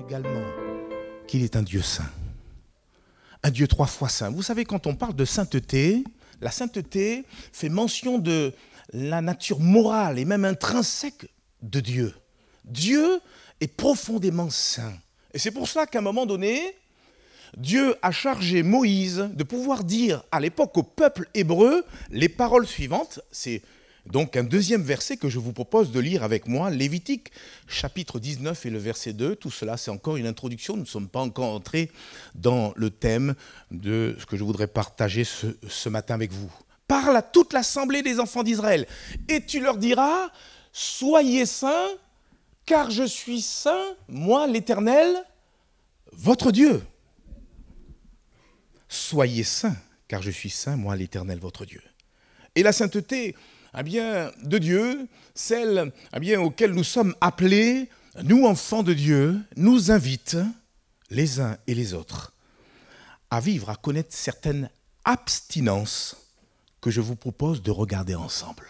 également qu'il est un Dieu saint, un Dieu 3 fois saint. Vous savez, quand on parle de sainteté, la sainteté fait mention de la nature morale et même intrinsèque de Dieu. Dieu est profondément saint. Et c'est pour cela qu'à un moment donné, Dieu a chargé Moïse de pouvoir dire à l'époque au peuple hébreu les paroles suivantes. C'est donc un deuxième verset que je vous propose de lire avec moi, Lévitique chapitre 19 et le verset 2. Tout cela, c'est encore une introduction, nous ne sommes pas encore entrés dans le thème de ce que je voudrais partager ce matin avec vous. Parle à toute l'assemblée des enfants d'Israël et tu leur diras, soyez saints, car je suis saint, moi l'Éternel, votre Dieu. Soyez saints, car je suis saint, moi l'Éternel, votre Dieu. Et la sainteté, de Dieu, celle auquel nous sommes appelés, nous enfants de Dieu, nous invite les uns et les autres à vivre, à connaître certaines abstinences que je vous propose de regarder ensemble.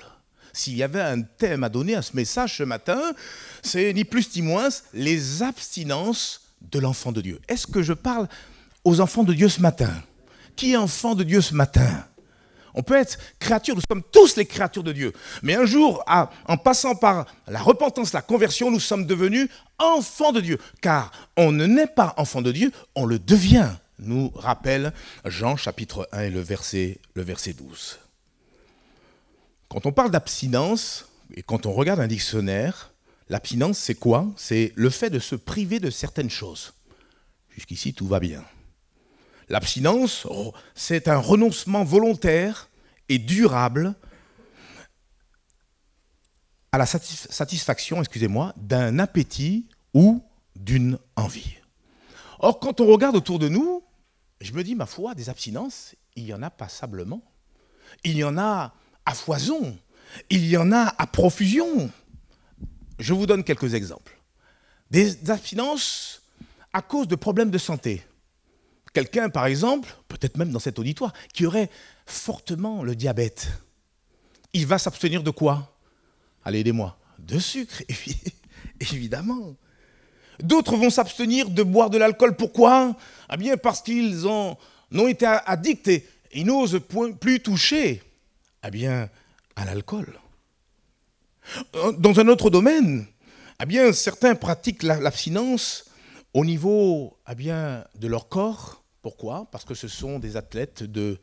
S'il y avait un thème à donner à ce message ce matin, c'est ni plus ni moins les abstinences de l'enfant de Dieu. Est-ce que je parle aux enfants de Dieu ce matin? Qui est enfant de Dieu ce matin? On peut être créature, nous sommes tous les créatures de Dieu. Mais un jour, en passant par la repentance, la conversion, nous sommes devenus enfants de Dieu. Car on ne naît pas enfant de Dieu, on le devient, nous rappelle Jean chapitre 1 et le verset 12. Quand on parle d'abstinence, et quand on regarde un dictionnaire, l'abstinence c'est quoi? C'est le fait de se priver de certaines choses. Jusqu'ici, tout va bien. L'abstinence, c'est un renoncement volontaire et durable à la satisfaction, d'un appétit ou d'une envie. Or, quand on regarde autour de nous, je me dis, ma foi, des abstinences, il y en a passablement. Il y en a à foison. Il y en a à profusion. Je vous donne quelques exemples. Des abstinences à cause de problèmes de santé. Quelqu'un, par exemple, peut-être même dans cet auditoire, qui aurait fortement le diabète, il va s'abstenir de quoi? Allez, aidez-moi. De sucre, évidemment. D'autres vont s'abstenir de boire de l'alcool. Pourquoi? Parce qu'ils ont été addicts et ils n'osent plus toucher à l'alcool. Dans un autre domaine, certains pratiquent l'abstinence au niveau de leur corps. Pourquoi? Parce que ce sont des athlètes de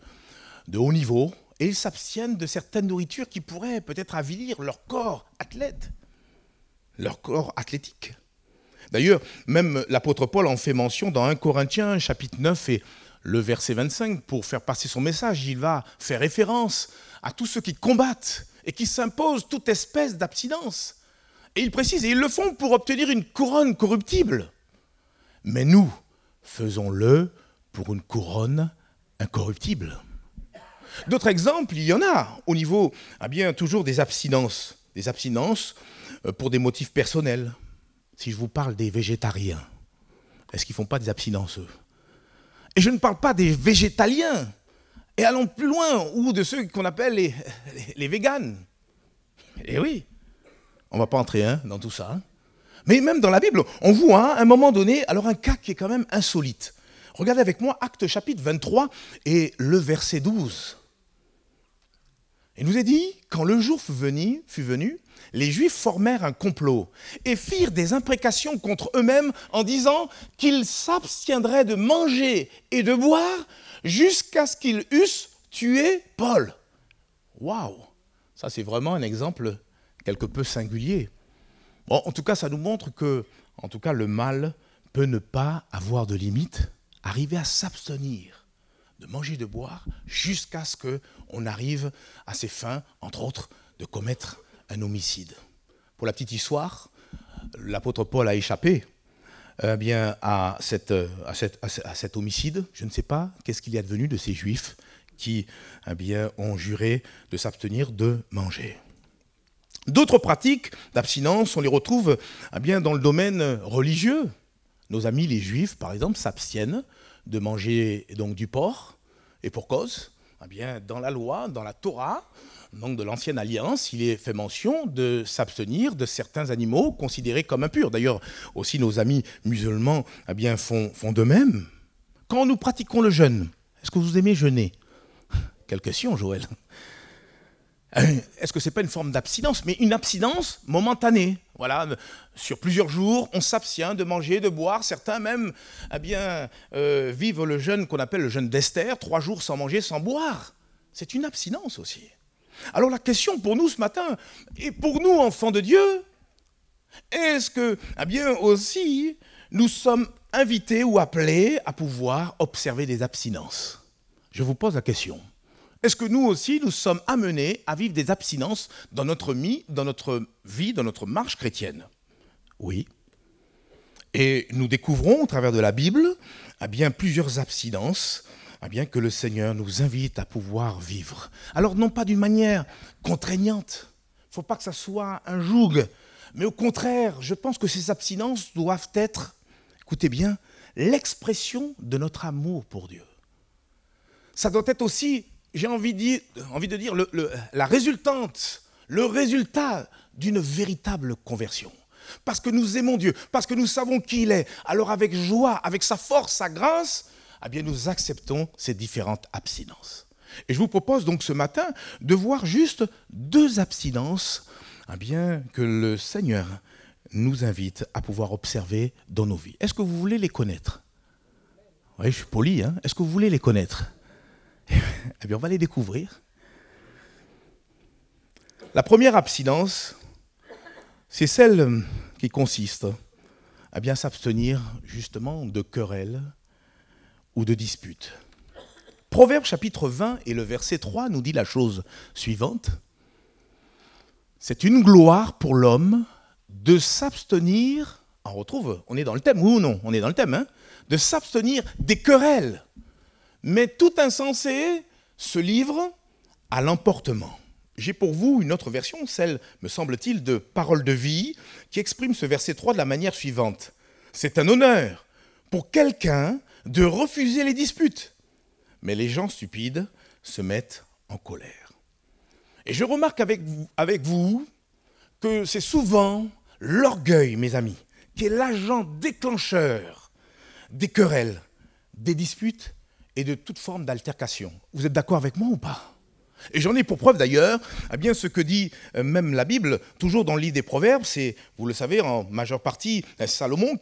haut niveau et ils s'abstiennent de certaines nourritures qui pourraient peut-être avilir leur corps athlète, leur corps athlétique. D'ailleurs, même l'apôtre Paul en fait mention dans 1 Corinthiens chapitre 9 et le verset 25 pour faire passer son message. Il va faire référence à tous ceux qui combattent et qui s'imposent toute espèce d'abstinence. Et il précise, et ils le font pour obtenir une couronne corruptible. Mais nous, faisons-le pour une couronne incorruptible. D'autres exemples, il y en a au niveau, toujours des abstinences. Des abstinences pour des motifs personnels. Si je vous parle des végétariens, est-ce qu'ils ne font pas des abstinences, eux? Et je ne parle pas des végétaliens. Et allons plus loin, ou de ceux qu'on appelle les véganes. Eh oui, on ne va pas entrer dans tout ça. Mais même dans la Bible, on voit à un moment donné, alors un cas qui est quand même insolite. Regardez avec moi Actes chapitre 23 et le verset 12. Il nous est dit, quand le jour fut venu, les Juifs formèrent un complot et firent des imprécations contre eux-mêmes en disant qu'ils s'abstiendraient de manger et de boire jusqu'à ce qu'ils eussent tué Paul. Waouh! Ça, c'est vraiment un exemple quelque peu singulier. Bon, en tout cas, ça nous montre que le mal peut ne pas avoir de limite, arriver à s'abstenir de manger, de boire, jusqu'à ce qu'on arrive à ses fins, entre autres, de commettre un homicide. Pour la petite histoire, l'apôtre Paul a échappé à cet homicide. Je ne sais pas qu'est-ce qu'il y a devenu de ces Juifs qui ont juré de s'abstenir de manger. D'autres pratiques d'abstinence, on les retrouve dans le domaine religieux. Nos amis les Juifs, par exemple, s'abstiennent de manger donc du porc, et pour cause, dans la loi, dans la Torah, donc de l'Ancienne Alliance, il est fait mention de s'abstenir de certains animaux considérés comme impurs. D'ailleurs, aussi nos amis musulmans font de même. Quand nous pratiquons le jeûne, est-ce que vous aimez jeûner? Quelle question, Joël. Est-ce que ce n'est pas une forme d'abstinence, mais une abstinence momentanée? Voilà, sur plusieurs jours, on s'abstient de manger, de boire. Certains même vivent le jeûne qu'on appelle le jeûne d'Esther, 3 jours sans manger, sans boire. C'est une abstinence aussi. Alors la question pour nous ce matin, et pour nous enfants de Dieu, est-ce que aussi nous sommes invités ou appelés à pouvoir observer des abstinences? Je vous pose la question. Est-ce que nous aussi, nous sommes amenés à vivre des abstinences dans notre vie, dans notre marche chrétienne? Oui. Et nous découvrons, au travers de la Bible, plusieurs abstinences que le Seigneur nous invite à pouvoir vivre. Alors, non pas d'une manière contraignante. Il ne faut pas que ça soit un joug. Mais au contraire, je pense que ces abstinences doivent être, écoutez bien, l'expression de notre amour pour Dieu. Ça doit être aussi, j'ai envie de dire, la résultante, le résultat d'une véritable conversion. Parce que nous aimons Dieu, parce que nous savons qui il est. Alors avec joie, avec sa force, sa grâce, nous acceptons ces différentes abstinences. Et je vous propose donc ce matin de voir juste 2 abstinences que le Seigneur nous invite à pouvoir observer dans nos vies. Est-ce que vous voulez les connaître? Oui, je suis poli, hein? Est-ce que vous voulez les connaître? On va les découvrir. La première abstinence, c'est celle qui consiste à s'abstenir justement de querelles ou de disputes. Proverbe chapitre 20 et le verset 3 nous dit la chose suivante. C'est une gloire pour l'homme de s'abstenir, on est dans le thème, oui ou non? On est dans le thème, hein? De s'abstenir des querelles. Mais tout insensé se livre à l'emportement. J'ai pour vous une autre version, celle, me semble-t-il, de Parole de vie, qui exprime ce verset 3 de la manière suivante. C'est un honneur pour quelqu'un de refuser les disputes, mais les gens stupides se mettent en colère. Et je remarque avec vous que c'est souvent l'orgueil, mes amis, qui est l'agent déclencheur des querelles, des disputes et de toute forme d'altercation. Vous êtes d'accord avec moi ou pas? Et j'en ai pour preuve d'ailleurs ce que dit même la Bible, toujours dans le livre des Proverbes, c'est, vous le savez, en majeure partie, Salomon,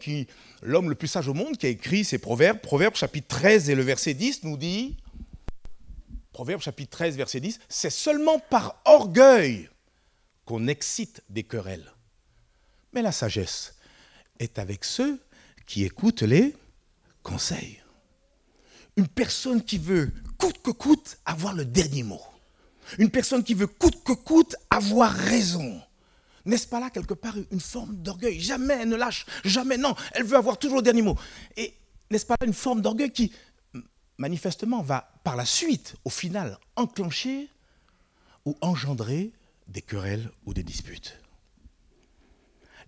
l'homme le plus sage au monde, qui a écrit ces Proverbes. Proverbes chapitre 13 et le verset 10 nous dit, Proverbes chapitre 13, verset 10, c'est seulement par orgueil qu'on excite des querelles. Mais la sagesse est avec ceux qui écoutent les conseils. Une personne qui veut coûte que coûte avoir le dernier mot. Une personne qui veut coûte que coûte avoir raison. N'est-ce pas là quelque part une forme d'orgueil? Jamais elle ne lâche, jamais, non, elle veut avoir toujours le dernier mot. Et n'est-ce pas là une forme d'orgueil qui manifestement va par la suite, au final, enclencher ou engendrer des querelles ou des disputes?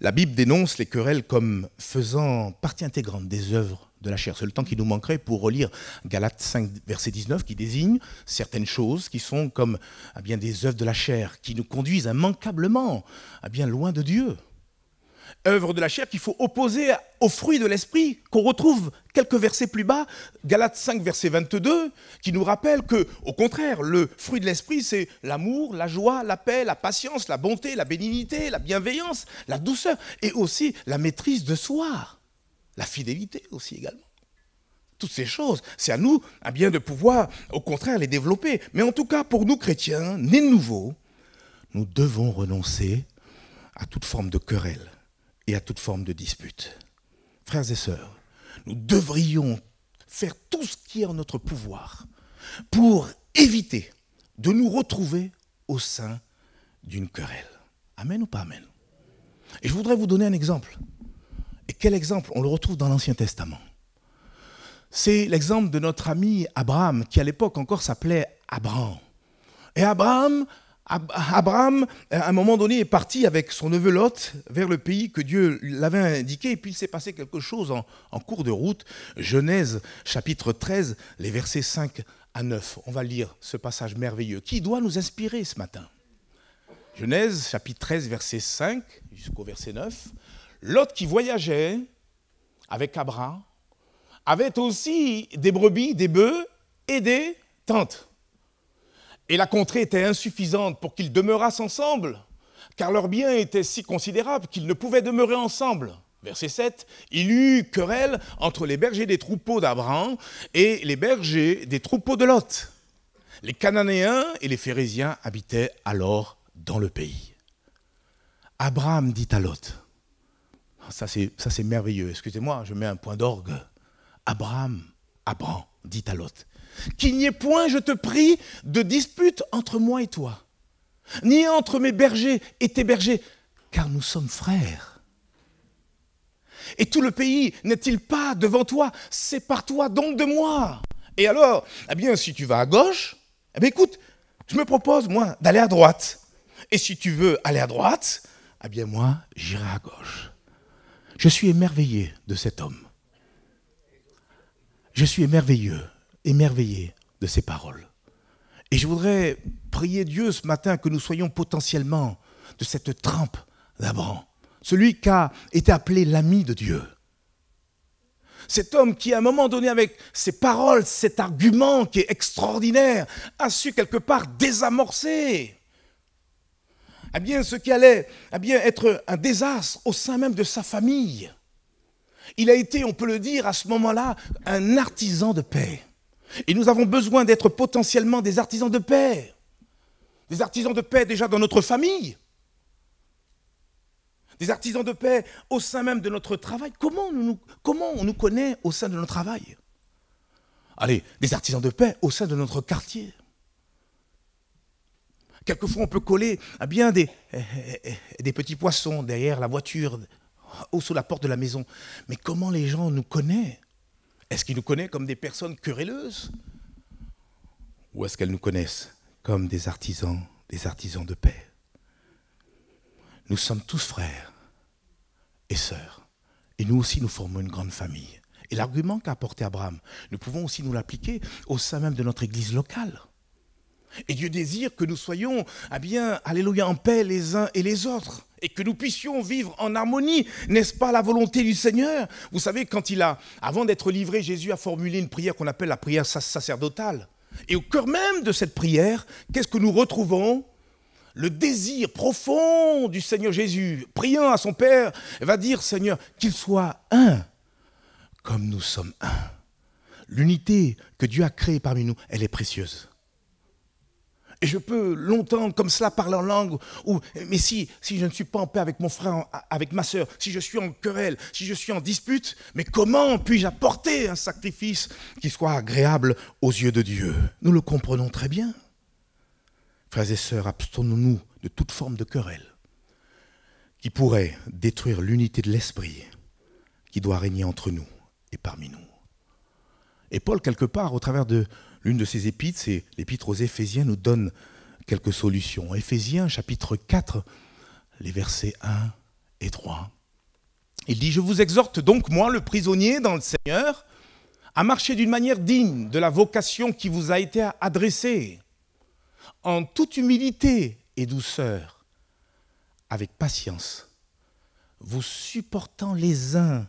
La Bible dénonce les querelles comme faisant partie intégrante des œuvres de la chair. C'est le temps qui nous manquerait pour relire Galates 5, verset 19, qui désigne certaines choses qui sont comme des œuvres de la chair, qui nous conduisent immanquablement loin de Dieu. Œuvres de la chair qu'il faut opposer aux fruits de l'esprit, qu'on retrouve quelques versets plus bas, Galates 5, verset 22, qui nous rappelle que, au contraire, le fruit de l'esprit, c'est l'amour, la joie, la paix, la patience, la bonté, la bénignité, la bienveillance, la douceur, et aussi la maîtrise de soi. La fidélité aussi également. Toutes ces choses, c'est à nous de pouvoir, au contraire, les développer. Mais en tout cas, pour nous chrétiens, nés de nouveau, nous devons renoncer à toute forme de querelle et à toute forme de dispute. Frères et sœurs, nous devrions faire tout ce qui est en notre pouvoir pour éviter de nous retrouver au sein d'une querelle. Amen ou pas amen? Et je voudrais vous donner un exemple. Et quel exemple? On le retrouve dans l'Ancien Testament. C'est l'exemple de notre ami Abraham, qui à l'époque encore s'appelait Abraham. Et Abraham, à un moment donné, est parti avec son neveu Lot vers le pays que Dieu l'avait indiqué. Et puis il s'est passé quelque chose en cours de route. Genèse chapitre 13, les versets 5 à 9. On va lire ce passage merveilleux qui doit nous inspirer ce matin. Genèse, chapitre 13, verset 5 jusqu'au verset 9. Lot qui voyageait avec Abraham avait aussi des brebis, des bœufs et des tentes. Et la contrée était insuffisante pour qu'ils demeurassent ensemble, car leurs biens étaient si considérables qu'ils ne pouvaient demeurer ensemble. Verset 7, il y eut querelle entre les bergers des troupeaux d'Abraham et les bergers des troupeaux de Lot. Les Cananéens et les Phérésiens habitaient alors dans le pays. Abraham dit à Lot, ça c'est merveilleux, excusez-moi, je mets un point d'orgue. Abraham dit à Lot, qu'il n'y ait point, je te prie, de dispute entre moi et toi, ni entre mes bergers et tes bergers, car nous sommes frères. Et tout le pays n'est-il pas devant toi? Sépare-toi donc de moi. Et alors, eh bien, si tu vas à gauche, eh bien, écoute, je me propose, moi, d'aller à droite. Et si tu veux aller à droite, eh bien, moi, j'irai à gauche. Je suis émerveillé de cet homme. Je suis émerveillé de ces paroles. Et je voudrais prier Dieu ce matin que nous soyons potentiellement de cette trempe d'Abraham. Celui qui a été appelé l'ami de Dieu. Cet homme qui, à un moment donné, avec ses paroles, cet argument qui est extraordinaire, a su quelque part désamorcer eh bien, ce qui allait être un désastre au sein même de sa famille. Il a été, on peut le dire, à ce moment-là, un artisan de paix. Et nous avons besoin d'être potentiellement des artisans de paix. Des artisans de paix déjà dans notre famille. Des artisans de paix au sein même de notre travail. Comment on nous connaît au sein de notre travail? Allez, des artisans de paix au sein de notre quartier. Quelquefois, on peut coller des petits poissons derrière la voiture ou sous la porte de la maison. Mais comment les gens nous connaissent? Est-ce qu'ils nous connaissent comme des personnes querelleuses? Ou est-ce qu'elles nous connaissent comme des artisans de paix? Nous sommes tous frères et sœurs. Et nous aussi, nous formons une grande famille. Et l'argument qu'a apporté Abraham, nous pouvons aussi nous l'appliquer au sein même de notre église locale. Et Dieu désire que nous soyons, alléluia, en paix les uns et les autres. Et que nous puissions vivre en harmonie. N'est-ce pas la volonté du Seigneur? Vous savez, avant d'être livré, Jésus a formulé une prière qu'on appelle la prière sacerdotale. Et au cœur même de cette prière, qu'est-ce que nous retrouvons? Le désir profond du Seigneur Jésus, priant à son Père, va dire, Seigneur, qu'il soit un, comme nous sommes un. L'unité que Dieu a créée parmi nous, elle est précieuse. Et je peux longtemps, comme cela, parler en langue, mais si je ne suis pas en paix avec mon frère, avec ma sœur, si je suis en querelle, si je suis en dispute, mais comment puis-je apporter un sacrifice qui soit agréable aux yeux de Dieu? Nous le comprenons très bien. Frères et sœurs, abstenons-nous de toute forme de querelle qui pourrait détruire l'unité de l'esprit qui doit régner entre nous et parmi nous. Et Paul, quelque part, au travers de l'une de ses épîtres, c'est l'épître aux Éphésiens, nous donne quelques solutions. Éphésiens, chapitre 4, les versets 1 et 3. Il dit, « Je vous exhorte donc, moi, le prisonnier dans le Seigneur, à marcher d'une manière digne de la vocation qui vous a été adressée, en toute humilité et douceur, avec patience, vous supportant les uns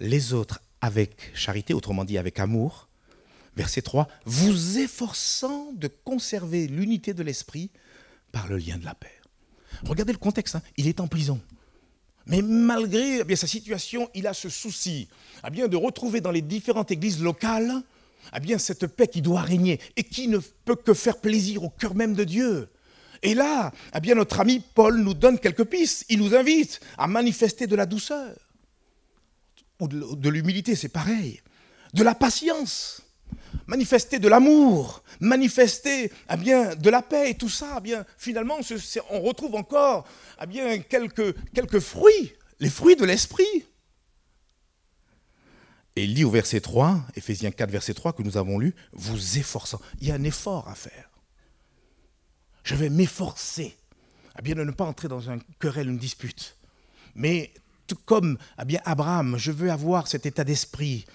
les autres avec charité, autrement dit avec amour. » Verset 3, « Vous efforçant de conserver l'unité de l'esprit par le lien de la paix. » Regardez le contexte, il est en prison. Mais malgré sa situation, il a ce souci de retrouver dans les différentes églises locales cette paix qui doit régner et qui ne peut que faire plaisir au cœur même de Dieu. Et là, notre ami Paul nous donne quelques pistes. Il nous invite à manifester de la douceur. Ou de l'humilité, c'est pareil. De la patience. Manifester de l'amour. Manifester de la paix. Et tout ça, finalement, on retrouve encore quelques fruits. Les fruits de l'esprit. Et il dit au verset 3, Éphésiens 4, verset 3, que nous avons lu, « Vous efforçant ». Il y a un effort à faire. Je vais m'efforcer de ne pas entrer dans un querelle, une dispute. Mais tout comme Abraham, je veux avoir cet état d'esprit,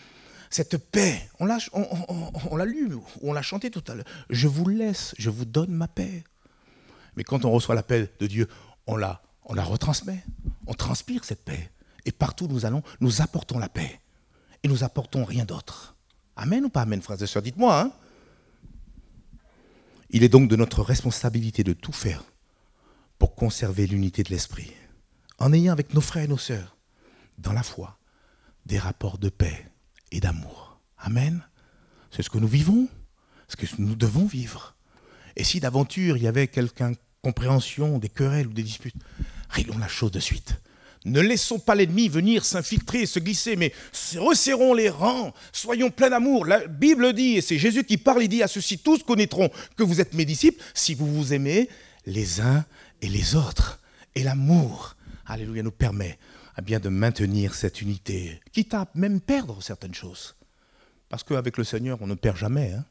cette paix, on l'a lu, on l'a chanté tout à l'heure. Je vous laisse, je vous donne ma paix. Mais quand on reçoit la paix de Dieu, on la retransmet. On transpire cette paix. Et partout où nous allons, nous apportons la paix. Et nous apportons rien d'autre. Amen ou pas amen, frères et sœurs? Dites-moi. Hein? Il est donc de notre responsabilité de tout faire pour conserver l'unité de l'esprit, en ayant avec nos frères et nos sœurs, dans la foi, des rapports de paix et d'amour. Amen. C'est ce que nous vivons, ce que nous devons vivre. Et si d'aventure il y avait quelque incompréhension, des querelles ou des disputes, réglons la chose de suite. Ne laissons pas l'ennemi venir s'infiltrer, se glisser, mais resserrons les rangs, soyons pleins d'amour. La Bible dit, et c'est Jésus qui parle, il dit à ceux-ci, tous connaîtront que vous êtes mes disciples si vous vous aimez les uns et les autres. Et l'amour, alléluia, nous permet bien de maintenir cette unité, quitte à même perdre certaines choses. Parce qu'avec le Seigneur, on ne perd jamais. Hein.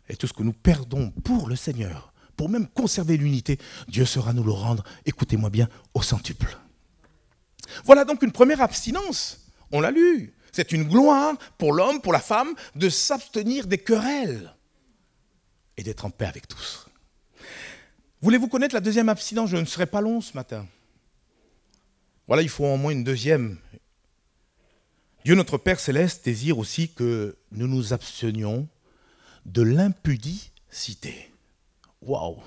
Et tout ce que nous perdons pour le Seigneur, pour même conserver l'unité, Dieu saura nous le rendre, écoutez-moi bien, au centuple. Voilà donc une première abstinence, on l'a lu. C'est une gloire pour l'homme, pour la femme, de s'abstenir des querelles et d'être en paix avec tous. Voulez-vous connaître la deuxième abstinence? Je ne serai pas long ce matin. Voilà, il faut au moins une deuxième. Dieu notre Père Céleste désire aussi que nous nous abstenions de l'impudicité. Waouh!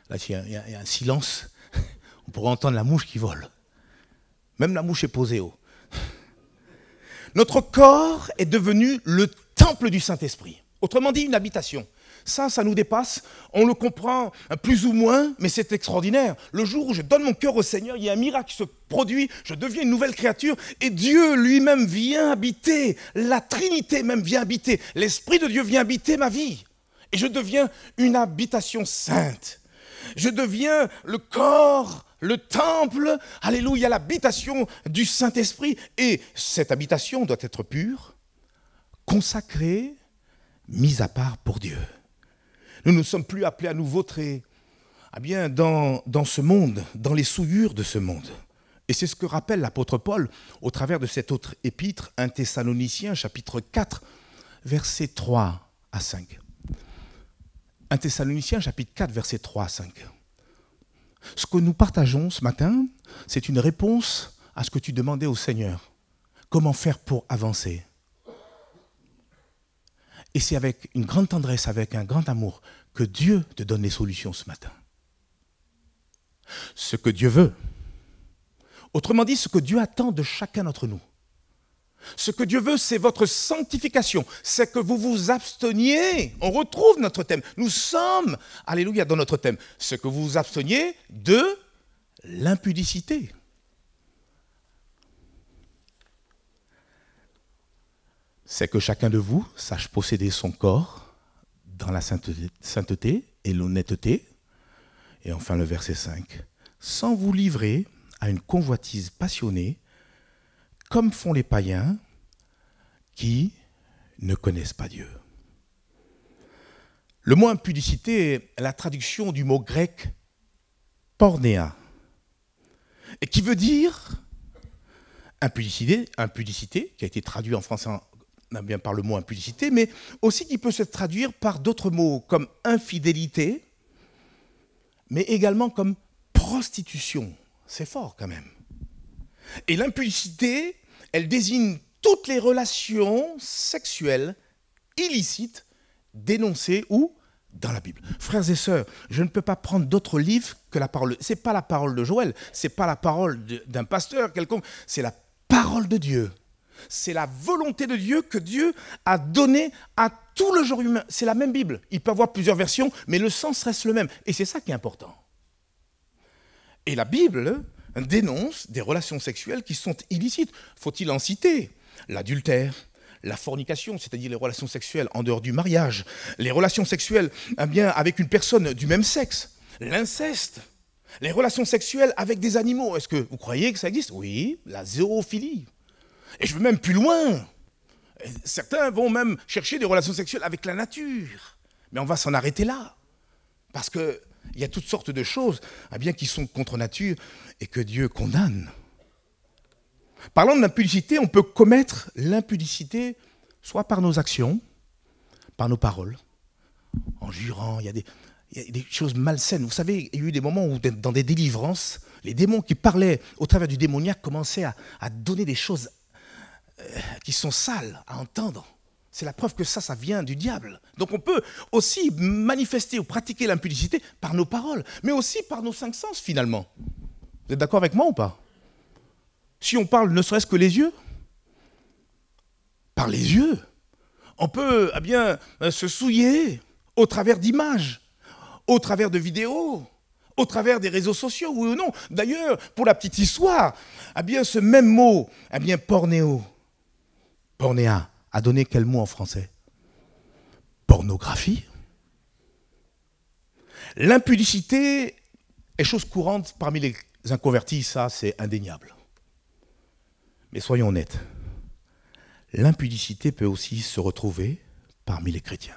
Là, il y a un silence. On pourrait entendre la mouche qui vole. Même la mouche est posée haut. Notre corps est devenu le temple du Saint-Esprit. Autrement dit, une habitation. Ça nous dépasse. On le comprend plus ou moins, mais c'est extraordinaire. Le jour où je donne mon cœur au Seigneur, il y a un miracle qui se produit. Je deviens une nouvelle créature et Dieu lui-même vient habiter. La Trinité même vient habiter. L'Esprit de Dieu vient habiter ma vie. Et je deviens une habitation sainte. Je deviens le corps, le temple, alléluia, l'habitation du Saint-Esprit. Et cette habitation doit être pure, consacrée, mise à part pour Dieu. Nous ne sommes plus appelés à nous vautrer dans ce monde, dans les souillures de ce monde. Et c'est ce que rappelle l'apôtre Paul au travers de cette autre épître, 1 Thessaloniciens, chapitre 4, versets 3 à 5. 1 Thessaloniciens, chapitre 4, versets 3 à 5. Ce que nous partageons ce matin, c'est une réponse à ce que tu demandais au Seigneur. Comment faire pour avancer? Et c'est avec une grande tendresse, avec un grand amour, que Dieu te donne les solutions ce matin. Ce que Dieu veut. Autrement dit, ce que Dieu attend de chacun d'entre nous. Ce que Dieu veut, c'est votre sanctification. C'est que vous vous absteniez. On retrouve notre thème. Nous sommes, alléluia, dans notre thème. Ce que vous vous absteniez de l'impudicité. C'est que chacun de vous sache posséder son corps dans la sainteté et l'honnêteté. Et enfin le verset 5. Sans vous livrer à une convoitise passionnée, comme font les païens qui ne connaissent pas Dieu. Le mot impudicité est la traduction du mot grec pornéa, et qui veut dire impudicité, qui a été traduit en français par le mot impudicité, mais aussi qui peut se traduire par d'autres mots comme infidélité, mais également comme prostitution. C'est fort quand même. Et l'impudicité, elle désigne toutes les relations sexuelles illicites dénoncées où? Dans la Bible. Frères et sœurs, je ne peux pas prendre d'autres livres que la parole. Ce n'est pas la parole de Joël, ce n'est pas la parole d'un pasteur quelconque, c'est la parole de Dieu. C'est la volonté de Dieu que Dieu a donnée à tout le genre humain. C'est la même Bible. Il peut y avoir plusieurs versions, mais le sens reste le même. Et c'est ça qui est important. Et la Bible dénonce des relations sexuelles qui sont illicites. Faut-il en citer? L'adultère, la fornication, c'est-à-dire les relations sexuelles en dehors du mariage, les relations sexuelles avec une personne du même sexe, l'inceste, les relations sexuelles avec des animaux. Est-ce que vous croyez que ça existe? Oui, la zoophilie. Et je vais même plus loin. Certains vont même chercher des relations sexuelles avec la nature. Mais on va s'en arrêter là. Parce qu'il y a toutes sortes de choses qui sont contre nature et que Dieu condamne. Parlant de l'impudicité, on peut commettre l'impudicité soit par nos actions, par nos paroles, en jurant. Il y a des choses malsaines. Vous savez, il y a eu des moments où, dans des délivrances, les démons qui parlaient au travers du démoniaque commençaient à donner des choses qui sont sales à entendre. C'est la preuve que ça vient du diable. Donc on peut aussi manifester ou pratiquer l'impudicité par nos paroles, mais aussi par nos 5 sens finalement. Vous êtes d'accord avec moi ou pas? Si on parle ne serait-ce que les yeux, par les yeux, on peut se souiller au travers d'images, au travers de vidéos, au travers des réseaux sociaux, oui ou non. D'ailleurs, pour la petite histoire, ce même mot, pornéa, a donné quel mot en français? Pornographie. L'impudicité est chose courante parmi les inconvertis, ça c'est indéniable. Mais soyons honnêtes, l'impudicité peut aussi se retrouver parmi les chrétiens.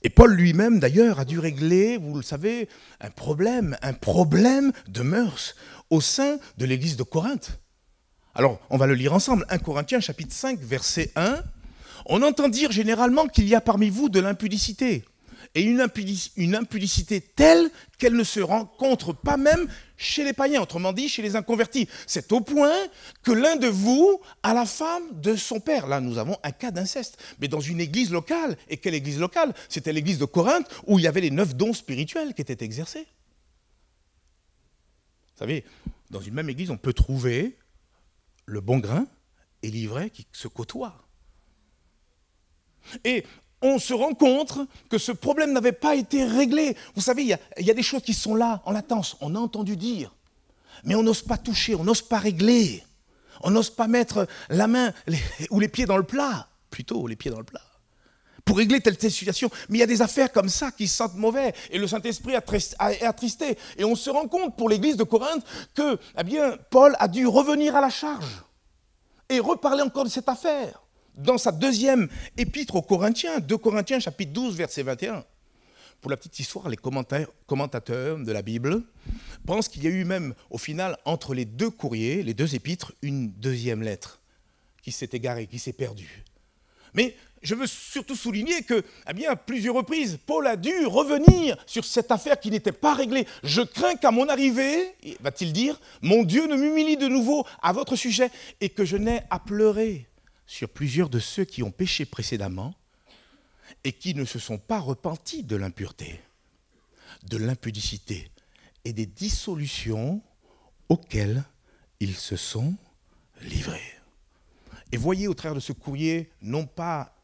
Et Paul lui-même, d'ailleurs, a dû régler, vous le savez, un problème de mœurs au sein de l'église de Corinthe. Alors, on va le lire ensemble. 1 Corinthiens, chapitre 5, verset 1. On entend dire généralement qu'il y a parmi vous de l'impudicité. Et une impudicité telle qu'elle ne se rencontre pas même chez les païens, autrement dit, chez les inconvertis. C'est au point que l'un de vous a la femme de son père. Là, nous avons un cas d'inceste. Mais dans une église locale, et quelle église locale? C'était l'église de Corinthe, où il y avait les 9 dons spirituels qui étaient exercés. Vous savez, dans une même église, on peut trouver le bon grain et l'ivraie qui se côtoient. Et on se rend compte que ce problème n'avait pas été réglé. Vous savez, il y a des choses qui sont là, en latence. On a entendu dire, mais on n'ose pas toucher, on n'ose pas régler. On n'ose pas mettre la main ou les pieds dans le plat. Plutôt, les pieds dans le plat. Pour régler telle situation. Mais il y a des affaires comme ça qui sentent mauvais. Et le Saint-Esprit est attristé. Et on se rend compte, pour l'église de Corinthe, que Paul a dû revenir à la charge et reparler encore de cette affaire. Dans sa deuxième épître aux Corinthiens, 2 Corinthiens, chapitre 12, verset 21. Pour la petite histoire, les commentateurs de la Bible pensent qu'il y a eu même, au final, entre les 2 courriers, les 2 épîtres, une deuxième lettre qui s'est égarée, qui s'est perdue. Mais je veux surtout souligner que, à plusieurs reprises, Paul a dû revenir sur cette affaire qui n'était pas réglée. Je crains qu'à mon arrivée, va-t-il dire, mon Dieu ne m'humilie de nouveau à votre sujet et que je n'ai à pleurer sur plusieurs de ceux qui ont péché précédemment et qui ne se sont pas repentis de l'impureté, de l'impudicité et des dissolutions auxquelles ils se sont livrés. Et voyez au travers de ce courrier, non pas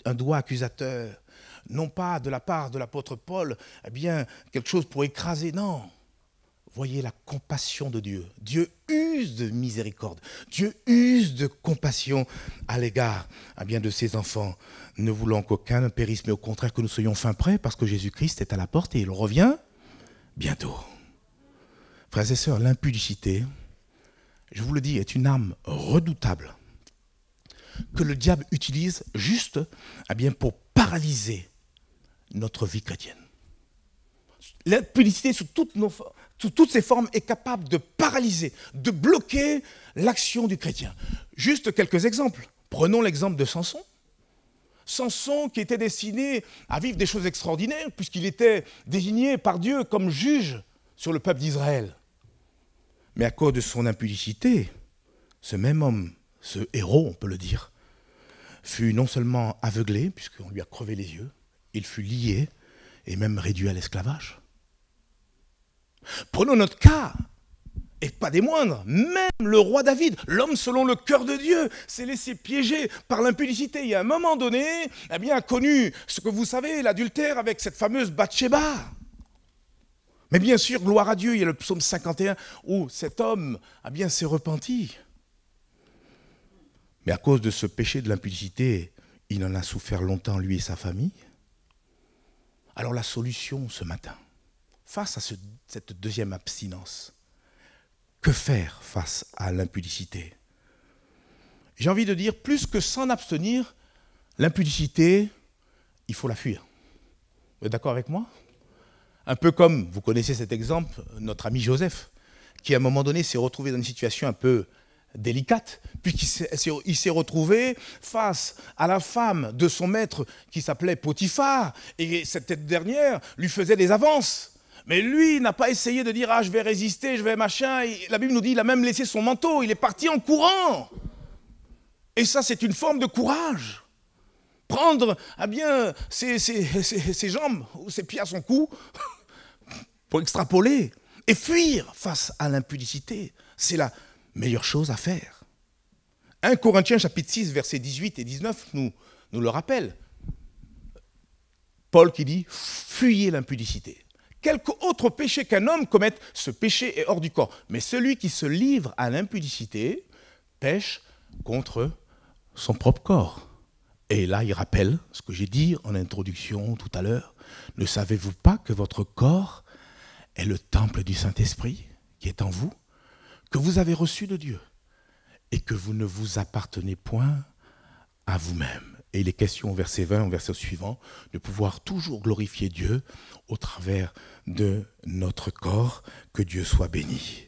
un doigt accusateur, non pas de la part de l'apôtre Paul, quelque chose pour écraser, non. Voyez la compassion de Dieu. Dieu use de miséricorde. Dieu use de compassion à l'égard de ses enfants, ne voulant qu'aucun ne périsse, mais au contraire que nous soyons fin prêts, parce que Jésus-Christ est à la porte et il revient bientôt. Frères et sœurs, l'impudicité, je vous le dis, est une arme redoutable que le diable utilise juste pour paralyser notre vie chrétienne. L'impudicité sous toutes ses formes est capable de paralyser, de bloquer l'action du chrétien. Juste quelques exemples. Prenons l'exemple de Samson. Samson qui était destiné à vivre des choses extraordinaires puisqu'il était désigné par Dieu comme juge sur le peuple d'Israël. Mais à cause de son impudicité, ce même homme, ce héros, on peut le dire, fut non seulement aveuglé, puisqu'on lui a crevé les yeux, il fut lié et même réduit à l'esclavage. Prenons notre cas, et pas des moindres, même le roi David, l'homme selon le cœur de Dieu, s'est laissé piéger par l'impudicité. Il y a un moment donné, a connu ce que vous savez, l'adultère avec cette fameuse Bathsheba. Mais bien sûr, gloire à Dieu, il y a le psaume 51 où cet homme s'est repenti. Mais à cause de ce péché de l'impudicité, il en a souffert longtemps, lui et sa famille. Alors la solution ce matin, face à cette deuxième abstinence, que faire face à l'impudicité? J'ai envie de dire, plus que s'en abstenir, l'impudicité, il faut la fuir. Vous êtes d'accord avec moi? Un peu comme, vous connaissez cet exemple, notre ami Joseph, qui à un moment donné s'est retrouvé dans une situation un peu délicate, puisqu'il s'est retrouvé face à la femme de son maître qui s'appelait Potiphar, et cette dernière lui faisait des avances. Mais lui n'a pas essayé de dire « Ah, je vais résister, je vais machin ». La Bible nous dit qu'il a même laissé son manteau, il est parti en courant. Et ça, c'est une forme de courage. Prendre ses jambes ou ses pieds à son cou pour extrapoler et fuir face à l'impudicité. C'est la meilleure chose à faire. 1 Corinthiens chapitre 6, versets 18 et 19 nous le rappelle. Paul qui dit « Fuyez l'impudicité ». Quelque autre péché qu'un homme commette, ce péché est hors du corps. Mais celui qui se livre à l'impudicité pêche contre son propre corps. Et là, il rappelle ce que j'ai dit en introduction tout à l'heure. Ne savez-vous pas que votre corps est le temple du Saint-Esprit qui est en vous, que vous avez reçu de Dieu et que vous ne vous appartenez point à vous-même. Et il est question au verset 20, au verset suivant, de pouvoir toujours glorifier Dieu au travers de notre corps, que Dieu soit béni.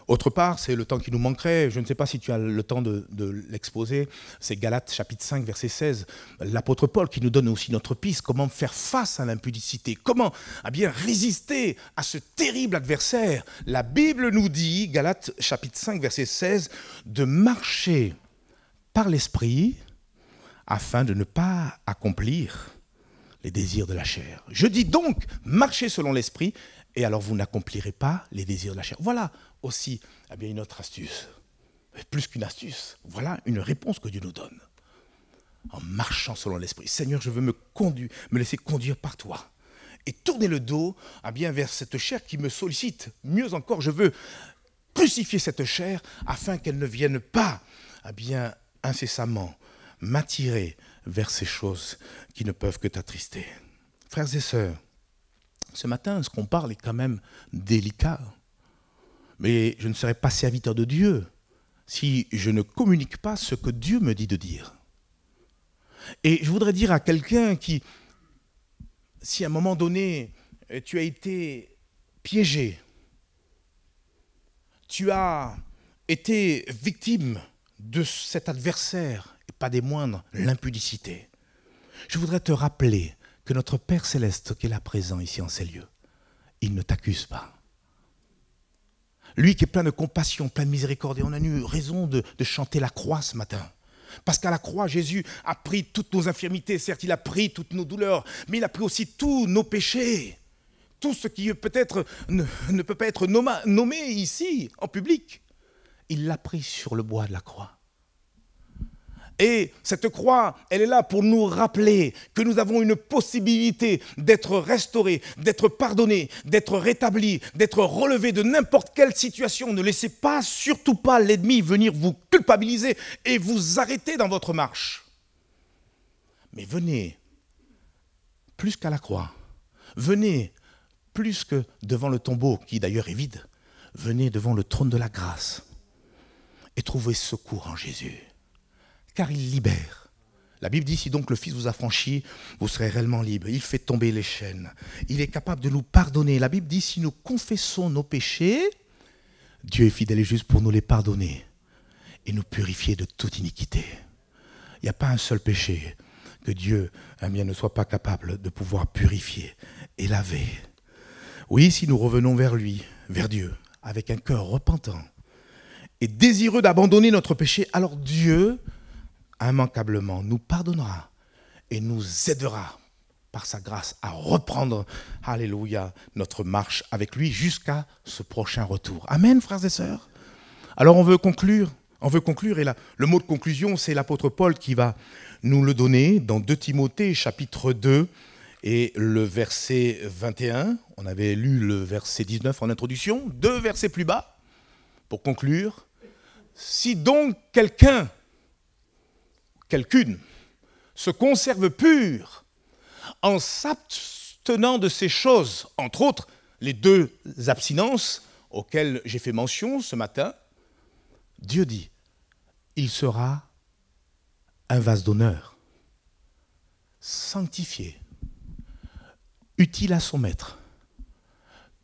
Autre part, c'est le temps qui nous manquerait, je ne sais pas si tu as le temps de l'exposer, c'est Galates chapitre 5, verset 16, l'apôtre Paul qui nous donne aussi notre piste, comment faire face à l'impudicité, comment bien résister à ce terrible adversaire. La Bible nous dit, Galates chapitre 5, verset 16, de marcher par l'esprit, afin de ne pas accomplir les désirs de la chair. Je dis donc, marchez selon l'esprit, et alors vous n'accomplirez pas les désirs de la chair. Voilà aussi une autre astuce. Plus qu'une astuce, voilà une réponse que Dieu nous donne. En marchant selon l'esprit. Seigneur, je veux me laisser conduire par toi. Et tourner le dos vers cette chair qui me sollicite. Mieux encore, je veux crucifier cette chair afin qu'elle ne vienne pas incessamment m'attirer vers ces choses qui ne peuvent que t'attrister. Frères et sœurs, ce matin, ce qu'on parle est quand même délicat. Mais je ne serai pas serviteur de Dieu si je ne communique pas ce que Dieu me dit de dire. Et je voudrais dire à quelqu'un qui, si à un moment donné, tu as été piégé, tu as été victime de cet adversaire, et pas des moindres, l'impudicité. Je voudrais te rappeler que notre Père Céleste qui est là présent ici en ces lieux, il ne t'accuse pas. Lui qui est plein de compassion, plein de miséricorde, et on a eu raison de chanter la croix ce matin. Parce qu'à la croix, Jésus a pris toutes nos infirmités, certes il a pris toutes nos douleurs, mais il a pris aussi tous nos péchés. Tout ce qui peut-être ne peut pas être nommé ici, en public. Il l'a pris sur le bois de la croix. Et cette croix, elle est là pour nous rappeler que nous avons une possibilité d'être restaurés, d'être pardonnés, d'être rétablis, d'être relevés de n'importe quelle situation. Ne laissez pas, surtout pas l'ennemi venir vous culpabiliser et vous arrêter dans votre marche. Mais venez, plus qu'à la croix, venez, plus que devant le tombeau, qui d'ailleurs est vide, venez devant le trône de la grâce et trouvez secours en Jésus. Car il libère. La Bible dit, si donc le Fils vous a franchi, vous serez réellement libre. Il fait tomber les chaînes. Il est capable de nous pardonner. La Bible dit, si nous confessons nos péchés, Dieu est fidèle et juste pour nous les pardonner et nous purifier de toute iniquité. Il n'y a pas un seul péché que Dieu ne soit pas capable de pouvoir purifier et laver. Oui, si nous revenons vers lui, vers Dieu, avec un cœur repentant et désireux d'abandonner notre péché, alors Dieu immanquablement nous pardonnera et nous aidera par sa grâce à reprendre, alléluia, notre marche avec lui jusqu'à ce prochain retour. Amen, frères et sœurs. Alors on veut conclure et là, le mot de conclusion, c'est l'apôtre Paul qui va nous le donner dans 2 Timothée chapitre 2 et le verset 21. On avait lu le verset 19 en introduction, 2 versets plus bas pour conclure. Si donc quelqu'une se conserve pure en s'abstenant de ces choses, entre autres les 2 abstinences auxquelles j'ai fait mention ce matin, Dieu dit, il sera un vase d'honneur, sanctifié, utile à son maître,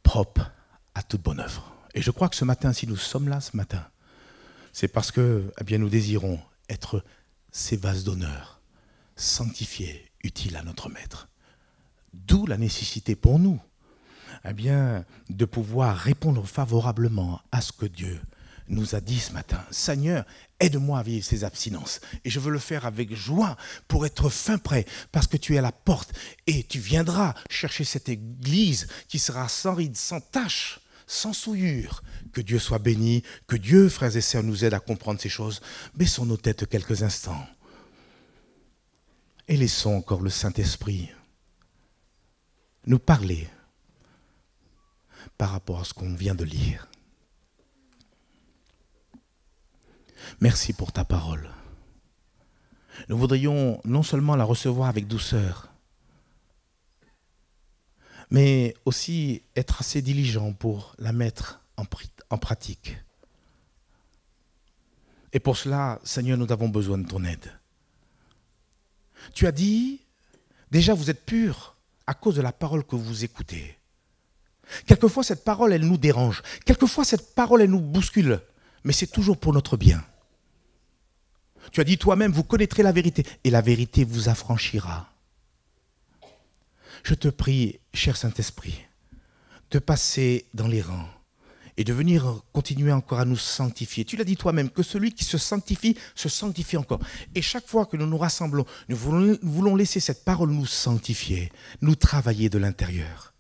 propre à toute bonne œuvre. Et je crois que ce matin, si nous sommes là ce matin, C'est parce que eh bien, nous désirons être ces vases d'honneur, sanctifiés, utiles à notre Maître. D'où la nécessité pour nous eh bien, de pouvoir répondre favorablement à ce que Dieu nous a dit ce matin. Seigneur, aide-moi à vivre ces abstinences. Et je veux le faire avec joie pour être fin prêt, parce que tu es à la porte et tu viendras chercher cette église qui sera sans ride, sans tache, sans souillure. Que Dieu soit béni, que Dieu, frères et sœurs, nous aide à comprendre ces choses. Baissons nos têtes quelques instants et laissons encore le Saint-Esprit nous parler par rapport à ce qu'on vient de lire. Merci pour ta parole. Nous voudrions non seulement la recevoir avec douceur, mais aussi être assez diligents pour la mettre en pratique. Et pour cela, Seigneur, nous avons besoin de ton aide. Tu as dit, déjà vous êtes purs à cause de la parole que vous écoutez. Quelquefois, cette parole, elle nous dérange. Quelquefois, cette parole, elle nous bouscule. Mais c'est toujours pour notre bien. Tu as dit toi-même, vous connaîtrez la vérité, et la vérité vous affranchira. Je te prie, cher Saint-Esprit, de passer dans les rangs et de venir continuer encore à nous sanctifier. Tu l'as dit toi-même, que celui qui se sanctifie encore. Et chaque fois que nous nous rassemblons, nous voulons laisser cette parole nous sanctifier, nous travailler de l'intérieur.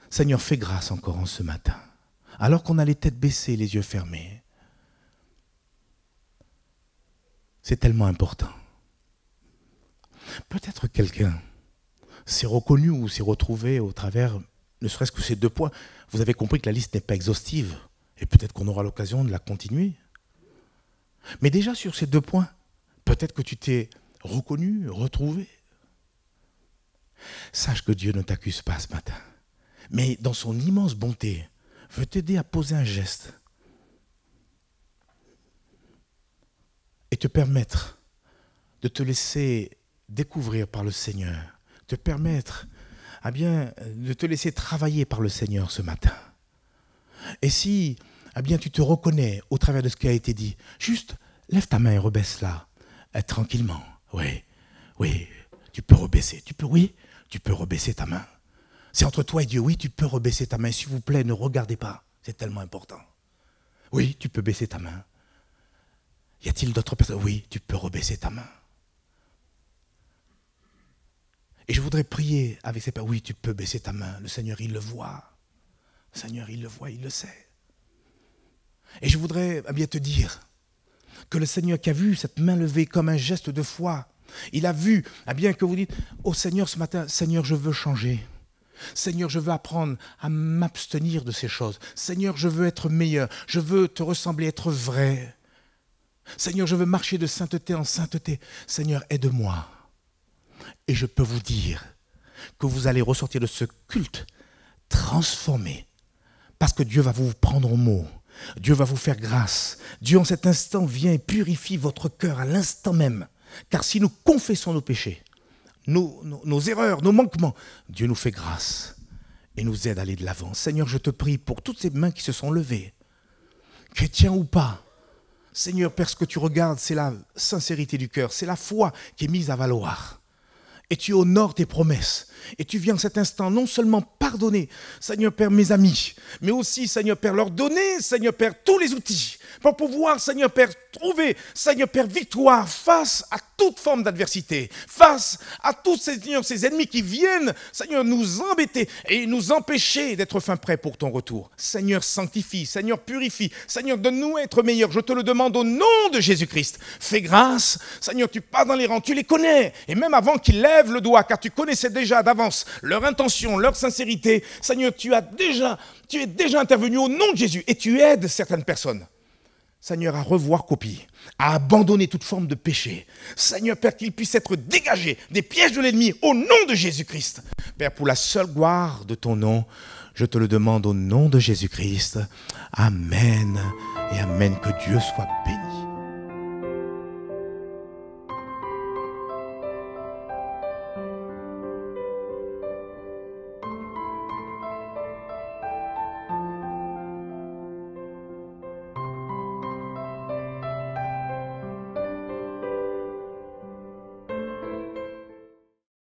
Seigneur, fais grâce encore en ce matin, alors qu'on a les têtes baissées, les yeux fermés. C'est tellement important. Peut-être quelqu'un s'est reconnu ou s'est retrouvé au travers, ne serait-ce que ces 2 points. Vous avez compris que la liste n'est pas exhaustive, et peut-être qu'on aura l'occasion de la continuer. Mais déjà sur ces 2 points, peut-être que tu t'es reconnu, retrouvé. Sache que Dieu ne t'accuse pas ce matin, mais dans son immense bonté, veut t'aider à poser un geste et te permettre de te laisser découvrir par le Seigneur, te permettre de te laisser travailler par le Seigneur ce matin. Et si tu te reconnais au travers de ce qui a été dit, juste lève ta main et rebaisse-la tranquillement. Oui, tu peux rebaisser. Tu peux rebaisser ta main. C'est entre toi et Dieu. Oui, tu peux rebaisser ta main. S'il vous plaît, ne regardez pas. C'est tellement important. Oui, tu peux baisser ta main. Y a-t-il d'autres personnes? Oui, tu peux rebaisser ta main. Et je voudrais prier avec ces personnes. Oui, tu peux baisser ta main. Le Seigneur, il le voit. Le Seigneur, il le voit, il le sait. Et je voudrais te dire que le Seigneur qui a vu cette main levée comme un geste de foi, il a vu que vous dites, oh Seigneur, ce matin, Seigneur, je veux changer. Seigneur, je veux apprendre à m'abstenir de ces choses. Seigneur, je veux être meilleur. Je veux te ressembler, être vrai. Seigneur, je veux marcher de sainteté en sainteté. Seigneur, aide-moi. Et je peux vous dire que vous allez ressortir de ce culte transformé. Parce que Dieu va vous prendre au mot. Dieu va vous faire grâce. Dieu, en cet instant, vient et purifie votre cœur à l'instant même. Car si nous confessons nos péchés, nos erreurs, nos manquements, Dieu nous fait grâce et nous aide à aller de l'avant. Seigneur, je te prie pour toutes ces mains qui se sont levées, chrétiens ou pas. Seigneur, Père, ce que tu regardes, c'est la sincérité du cœur, c'est la foi qui est mise à valoir. Et tu honores tes promesses. Et tu viens en cet instant non seulement pardonner, Seigneur Père, mes amis, mais aussi, Seigneur Père, leur donner, Seigneur Père, tous les outils pour pouvoir, Seigneur Père, trouver, Seigneur Père, victoire face à toute forme d'adversité, face à tous ces ennemis qui viennent, Seigneur, nous embêter et nous empêcher d'être fin prêts pour ton retour. Seigneur, sanctifie, Seigneur, purifie, Seigneur, donne-nous à être meilleurs. Je te le demande au nom de Jésus-Christ. Fais grâce, Seigneur, tu passes dans les rangs, tu les connais, et même avant qu'ils lèvent le doigt, car tu connaissais déjà d'avance leur intention, leur sincérité. Seigneur, tu es déjà intervenu au nom de Jésus et tu aides certaines personnes, Seigneur, à revoir copie, à abandonner toute forme de péché. Seigneur, Père, qu'ils puissent être dégagés des pièges de l'ennemi au nom de Jésus-Christ. Père, pour la seule gloire de ton nom, je te le demande au nom de Jésus-Christ. Amen et amen. Que Dieu soit béni.